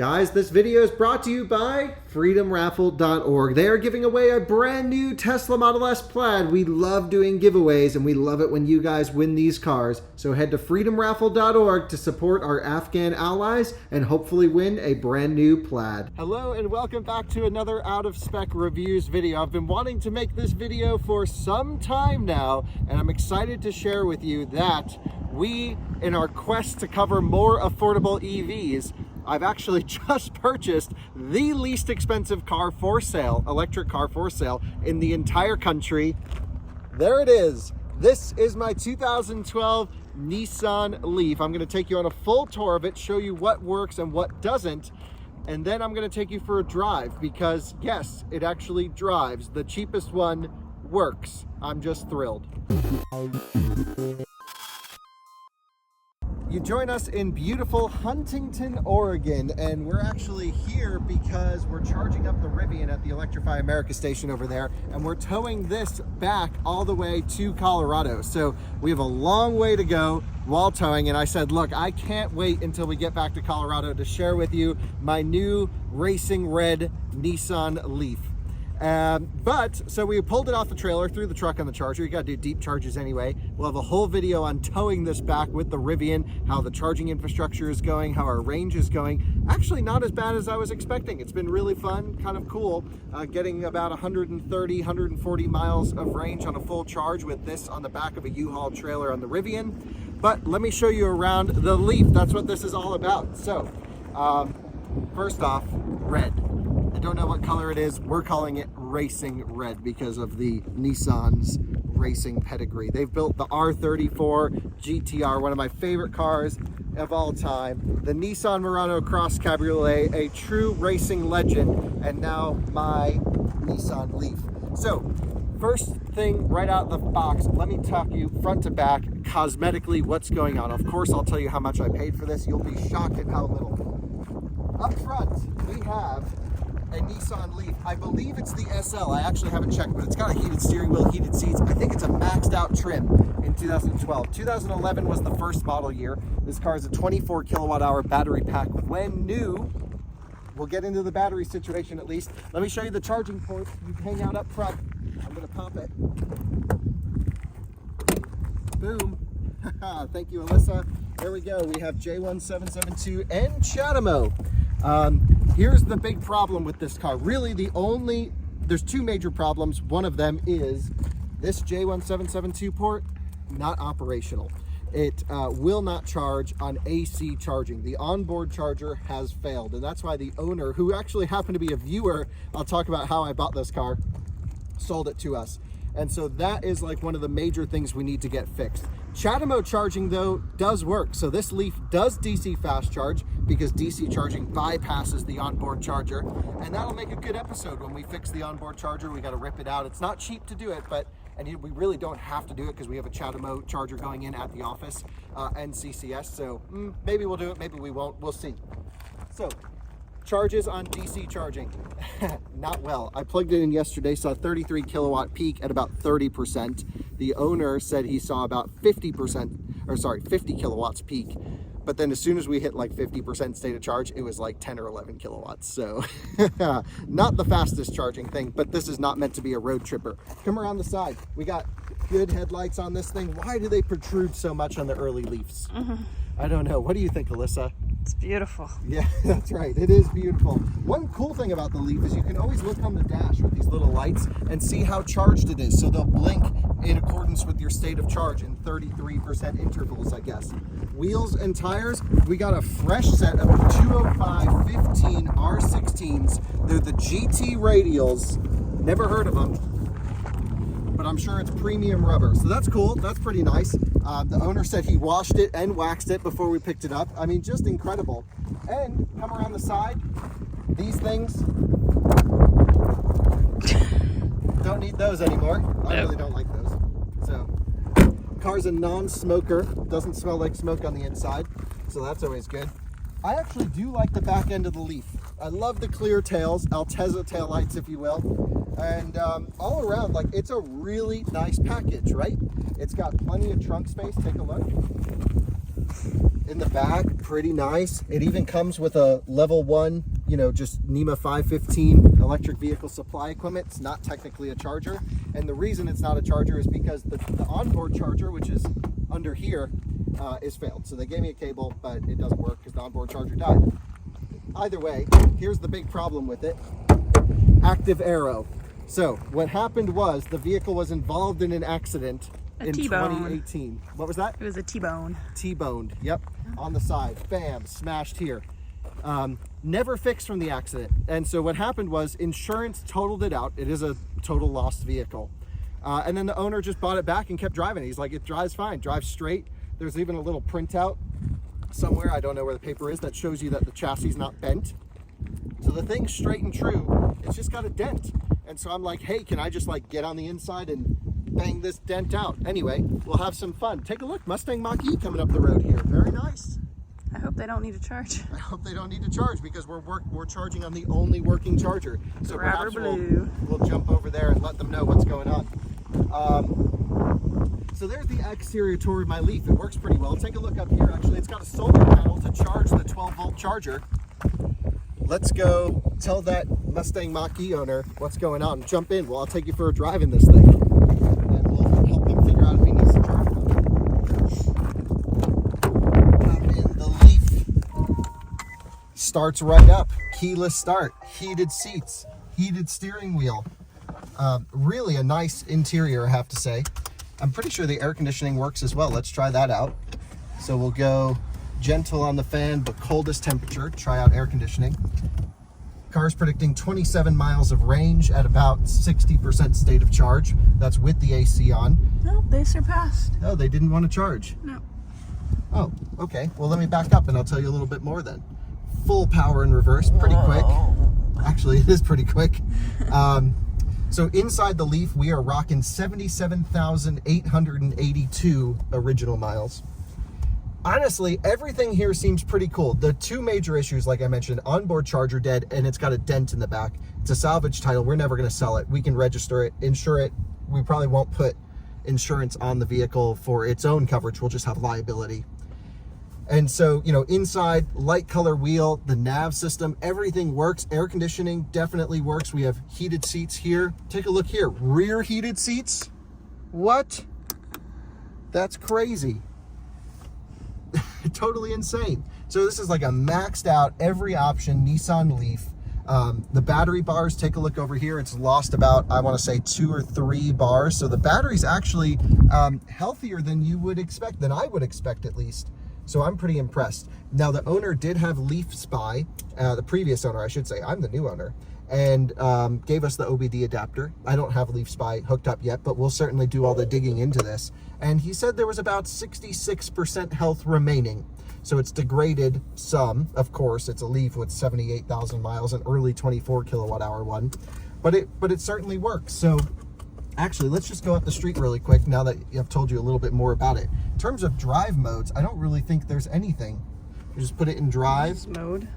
Guys, this video is brought to you by freedomraffle.org. They are giving away a brand new Tesla Model S Plaid. We love doing giveaways and we love it when you guys win these cars. So head to freedomraffle.org to support our Afghan allies and hopefully win a brand new Plaid. Hello and welcome back to another Out of Spec Reviews video. I've been wanting to make this video for some time now, and I'm excited to share with you that we, in our quest to cover more affordable EVs, I've actually just purchased the least expensive car for sale, electric car for sale in the entire country. There it is. This is my 2012 Nissan Leaf. I'm going to take you on a full tour of it, show you what works and what doesn't, and then I'm going to take you for a drive because, yes, it actually drives. The cheapest one works. I'm just thrilled. You join us in beautiful Huntington, Oregon, and we're actually here because we're charging up the Rivian at the Electrify America station over there, and we're towing this back all the way to Colorado. So we have a long way to go while towing, and I said, look, I can't wait until we get back to Colorado to share with you my new racing red Nissan Leaf. So we pulled it off the trailer, threw the truck on the charger. You gotta do deep charges anyway. We'll have a whole video on towing this back with the Rivian, how the charging infrastructure is going, how our range is going. Actually not as bad as I was expecting. It's been really fun, kind of cool, getting about 130, 140 miles of range on a full charge with this on the back of a U-Haul trailer on the Rivian. But let me show you around the Leaf. That's what this is all about. So, first off, red. I don't know what color it is. We're calling it racing red because of the Nissan's racing pedigree. They've built the R34 GTR, one of my favorite cars of all time, the Nissan Murano Cross Cabriolet, a true racing legend, and now my Nissan Leaf. So, first thing right out of the box, let me talk you front to back, cosmetically, what's going on. Of course, I'll tell you how much I paid for this. You'll be shocked at how little. Up front, we have a Nissan Leaf. I believe it's the SL. I actually haven't checked, but it's got a heated steering wheel, heated seats. I think it's a maxed out trim in 2012. 2011 was the first model year. This car is a 24 kilowatt hour battery pack when new. We'll get into the battery situation at least. Let me show you the charging port. You hang out up front. I'm gonna pop it. Boom. Thank you, Alyssa. There we go. We have J1772 and CHAdeMO. Here's the big problem with this car. Really, there's two major problems. One of them is this J1772 port, not operational. It will not charge on AC charging. The onboard charger has failed, and that's why the owner, who actually happened to be a viewer, I'll talk about how I bought this car, sold it to us. And so that is like one of the major things we need to get fixed. CHAdeMO charging though does work. So this Leaf does DC fast charge because DC charging bypasses the onboard charger, and that'll make a good episode when we fix the onboard charger. We got to rip it out. It's not cheap to do it, and we really don't have to do it because we have a CHAdeMO charger going in at the office and CCS. So maybe we'll do it, maybe we won't. We'll see. So charges on DC charging, not well. I plugged it in yesterday, saw 33 kilowatt peak at about 30%. The owner said he saw about 50 kilowatts peak. But then as soon as we hit like 50% state of charge, it was like 10 or 11 kilowatts. So not the fastest charging thing, but this is not meant to be a road tripper. Come around the side. We got good headlights on this thing. Why do they protrude so much on the early Leafs? I don't know. What do you think, Alyssa? It's beautiful. Yeah, that's right. It is beautiful. One cool thing about the Leaf is you can always look on the dash with these little lights and see how charged it is. So they'll blink in accordance with your state of charge in 33% intervals, I guess. Wheels and tires, we got a fresh set of 205 15 R16s. They're the GT radials. Never heard of them, but I'm sure it's premium rubber. So that's cool. That's pretty nice. The owner said he washed it and waxed it before we picked it up. I mean, just incredible. And come around the side, these things, don't need those anymore. I really don't like those. So, car's a non-smoker. Doesn't smell like smoke on the inside. So that's always good. I actually do like the back end of the Leaf. I love the clear tails, Altezza taillights, if you will. And all around, like, it's a really nice package, right? It's got plenty of trunk space. Take a look. in the back, pretty nice. It even comes with a level 1, you know, just NEMA 515 electric vehicle supply equipment. It's not technically a charger. And the reason it's not a charger is because the onboard charger, which is under here, is failed. So they gave me a cable, but it doesn't work because the onboard charger died. Either way, here's the big problem with it. Active arrow. So what happened was the vehicle was involved in an accident in 2018. What was that? It was a T-bone. T-boned, yep, on the side. Bam, smashed here. Never fixed from the accident. And so what happened was insurance totaled it out. It is a total lost vehicle. And then the owner just bought it back and kept driving. He's like, it drives fine, drives straight. There's even a little printout somewhere, I don't know where the paper is, that shows you that the chassis is not bent. So the thing's straight and true, it's just got a dent. And so I'm like, hey, can I just like get on the inside and bang this dent out? Anyway, we'll have some fun. Take a look, Mustang Mach-E coming up the road here. Very nice. I hope they don't need to charge. I hope they don't need to charge because we're charging on the only working charger. So perhaps we'll jump over there and let them know what's going on. So there's the exterior tour of my Leaf. It works pretty well. Take a look up here. Actually, it's got a solar panel to charge the 12-volt charger. Let's go tell that Mustang Mach-E owner what's going on. Jump in. Well, I'll take you for a drive in this thing. And we'll help him figure out if he needs to charge it. Hop in the Leaf. Starts right up. Keyless start. Heated seats. Heated steering wheel. Really a nice interior, I have to say. I'm pretty sure the air conditioning works as well. Let's try that out. So we'll go gentle on the fan, but coldest temperature. Try out air conditioning. Car's predicting 27 miles of range at about 60% state of charge. That's with the AC on. No, they surpassed. Oh, they didn't want to charge. No. Oh, okay. Well, let me back up and I'll tell you a little bit more then. Full power in reverse, pretty quick. Actually, it is pretty quick. So inside the Leaf, we are rocking 77,882 original miles. Honestly, everything here seems pretty cool. The two major issues, like I mentioned, onboard charger dead, and it's got a dent in the back. It's a salvage title. We're never going to sell it. We can register it, insure it. We probably won't put insurance on the vehicle for its own coverage. We'll just have liability. And so, you know, inside, light color wheel, the nav system, everything works. Air conditioning definitely works. We have heated seats here. Take a look here. Rear heated seats. What? That's crazy. Totally insane. So this is like a maxed out, every option Nissan Leaf. The battery bars, take a look over here. It's lost about, I want to say 2 or 3 bars. So the battery's actually healthier than you would expect, than I would expect at least. So I'm pretty impressed. Now the owner did have Leaf Spy, the previous owner, I should say. I'm the new owner, and gave us the OBD adapter. I don't have Leaf Spy hooked up yet, but we'll certainly do all the digging into this. And he said there was about 66% health remaining. So it's degraded some, of course. It's a Leaf with 78,000 miles, an early 24 kilowatt hour one, but it certainly works. So actually, let's just go up the street really quick now that I've told you a little bit more about it. In terms of drive modes, I don't really think there's anything. You just put it in drive mode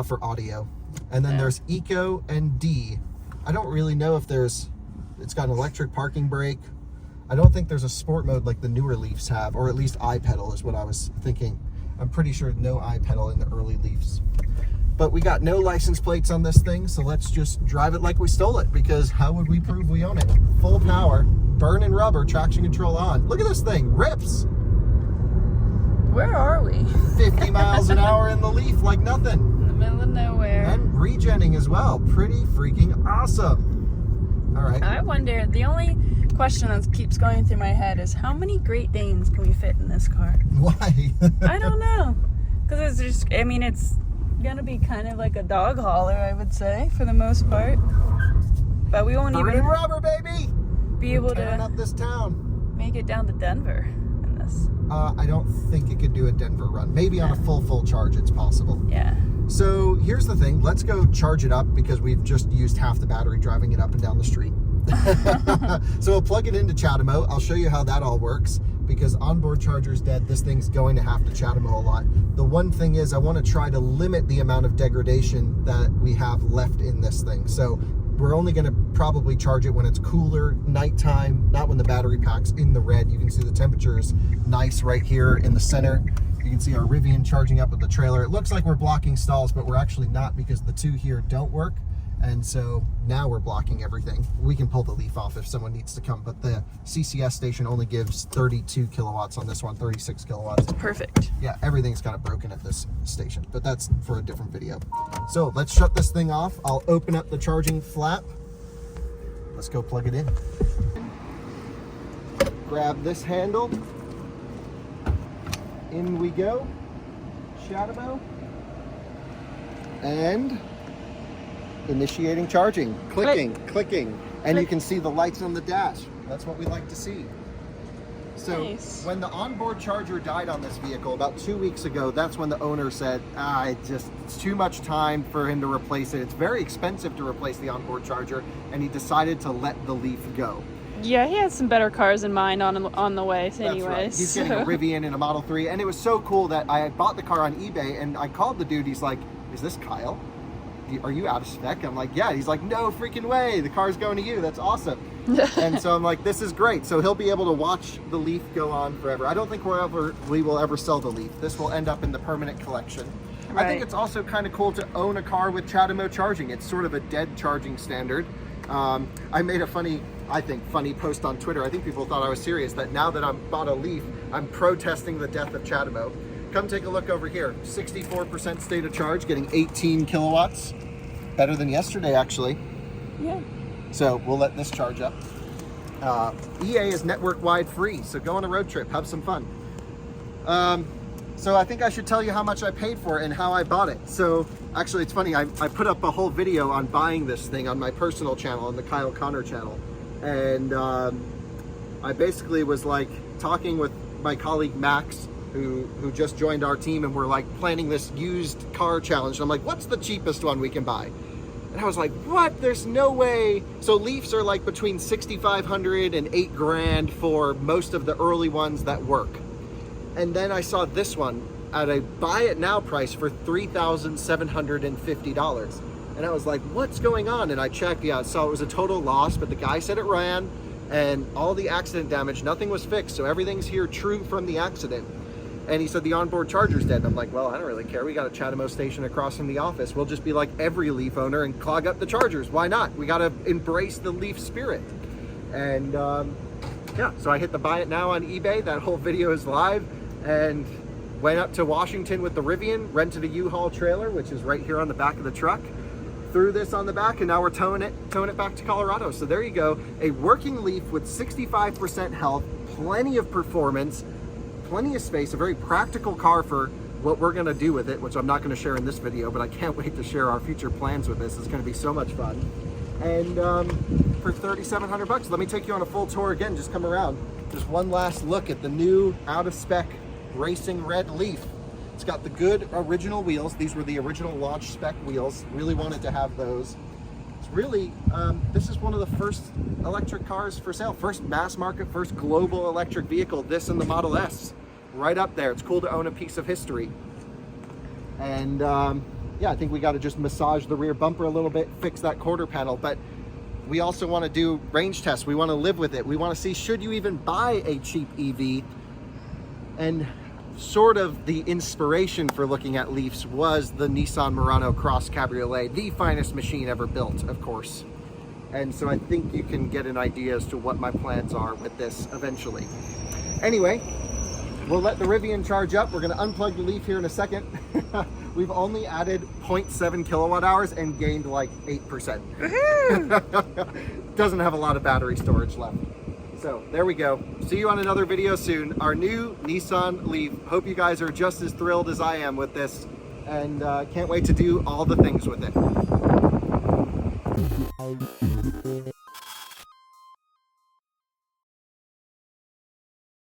for audio. And then there's Eco and D. I don't really know if it's got an electric parking brake. I don't think there's a sport mode like the newer Leafs have, or at least iPedal is what I was thinking. I'm pretty sure no iPedal in the early Leafs. But we got no license plates on this thing, so let's just drive it like we stole it, because how would we prove we own it? Full power, burning rubber, traction control on. Look at this thing, rips. Where are we? 50 miles an hour in the Leaf like nothing. In the middle of nowhere. And regenning as well. Pretty freaking awesome. All right. I wonder, the only question that keeps going through my head is how many Great Danes can we fit in this car? Why? I don't know. Because it's just, I mean, it's gonna be kind of like a dog hauler, I would say, for the most part. But we won't Burning even rubber, baby. be able Tearing to up this town. make it down to Denver in this. I don't think it could do a Denver run. Maybe on a full charge it's possible. Yeah. So here's the thing. Let's go charge it up because we've just used half the battery driving it up and down the street. So we'll plug it into CHAdeMO. I'll show you how that all works, because onboard charger's dead. This thing's going to have to CHAdeMO a lot. The one thing is I want to try to limit the amount of degradation that we have left in this thing. So we're only going to probably charge it when it's cooler, nighttime, not when the battery pack's in the red. You can see the temperature is nice right here in the center. You can see our Rivian charging up with the trailer. It looks like we're blocking stalls, but we're actually not, because the two here don't work. And so now we're blocking everything. We can pull the Leaf off if someone needs to come, but the CCS station only gives 32 kilowatts on this one, 36 kilowatts. Perfect. Yeah, everything's kind of broken at this station, but that's for a different video. So let's shut this thing off. I'll open up the charging flap. Let's go plug it in. Grab this handle. In we go. CHAdeMO. And initiating charging. Clicking. And you can see the lights on the dash. That's what we like to see. So Nice. when the onboard charger died on this vehicle about 2 weeks ago, that's when the owner said, it's too much time for him to replace it. It's very expensive to replace the onboard charger, and he decided to let the Leaf go. Yeah, he had some better cars in mind on the way That's anyways. right. He's getting a Rivian and a Model 3, and it was so cool that I bought the car on eBay, and I called the dude. He's like, is this Kyle? Are you out of spec? I'm like, yeah. He's like, no freaking way. The car's going to you. That's awesome. And so I'm like, this is great. So he'll be able to watch the Leaf go on forever. I don't think we will ever sell the Leaf. This will end up in the permanent collection. Right. I think it's also kind of cool to own a car with CHAdeMO charging. It's sort of a dead charging standard. I made a funny post on Twitter. I think people thought I was serious, that now that I'm bought a Leaf, I'm protesting the death of CHAdeMO. Come take a look over here. 64% state of charge, getting 18 kilowatts. Better than yesterday, actually. Yeah. So we'll let this charge up. EA is network-wide free, so go on a road trip, have some fun. So I think I should tell you how much I paid for it and how I bought it. So actually, it's funny, I put up a whole video on buying this thing on my personal channel, on the Kyle Connor channel. And I basically was like talking with my colleague Max, who just joined our team, and we're like planning this used car challenge. And I'm like, what's the cheapest one we can buy? And I was like, what? There's no way. So Leafs are like between $6,500 and $8,000 for most of the early ones that work. And then I saw this one at a buy it now price for $3,750. And I was like, what's going on? And I checked, yeah, so it was a total loss, but the guy said it ran, and all the accident damage, nothing was fixed. So everything's here true from the accident. And he said the onboard charger's dead. And I'm like, well, I don't really care. We got a CHAdeMO station across from the office. We'll just be like every Leaf owner and clog up the chargers. Why not? We got to embrace the Leaf spirit. And yeah, so I hit the buy it now on eBay. That whole video is live. And went up to Washington with the Rivian, rented a U-Haul trailer, which is right here on the back of the truck. Threw this on the back, and now we're towing it back to Colorado. So there you go. A working Leaf with 65% health, plenty of performance, plenty of space, a very practical car for what we're gonna do with it, which I'm not gonna share in this video, but I can't wait to share our future plans with this. It's gonna be so much fun. And for $3,700, let me take you on a full tour again. Just come around. Just one last look at the new out-of-spec racing red Leaf. It's got the good original wheels. These were the original launch spec wheels. Really wanted to have those. It's really, this is one of the first electric cars for sale. First mass market, first global electric vehicle. This and the Model S, right up there. It's cool to own a piece of history. And yeah, I think we got to just massage the rear bumper a little bit, fix that quarter panel. But we also want to do range tests. We want to live with it. We want to see, should you even buy a cheap EV? And sort of the inspiration for looking at Leafs was the Nissan Murano Cross Cabriolet, the finest machine ever built, of course. And so I think you can get an idea as to what my plans are with this eventually. Anyway, we'll let the Rivian charge up. We're going to unplug the Leaf here in a second. We've only added 0.7 kilowatt hours and gained like 8%. Doesn't have a lot of battery storage left. So there we go. See you on another video soon. Our new Nissan Leaf. Hope you guys are just as thrilled as I am with this, and can't wait to do all the things with it.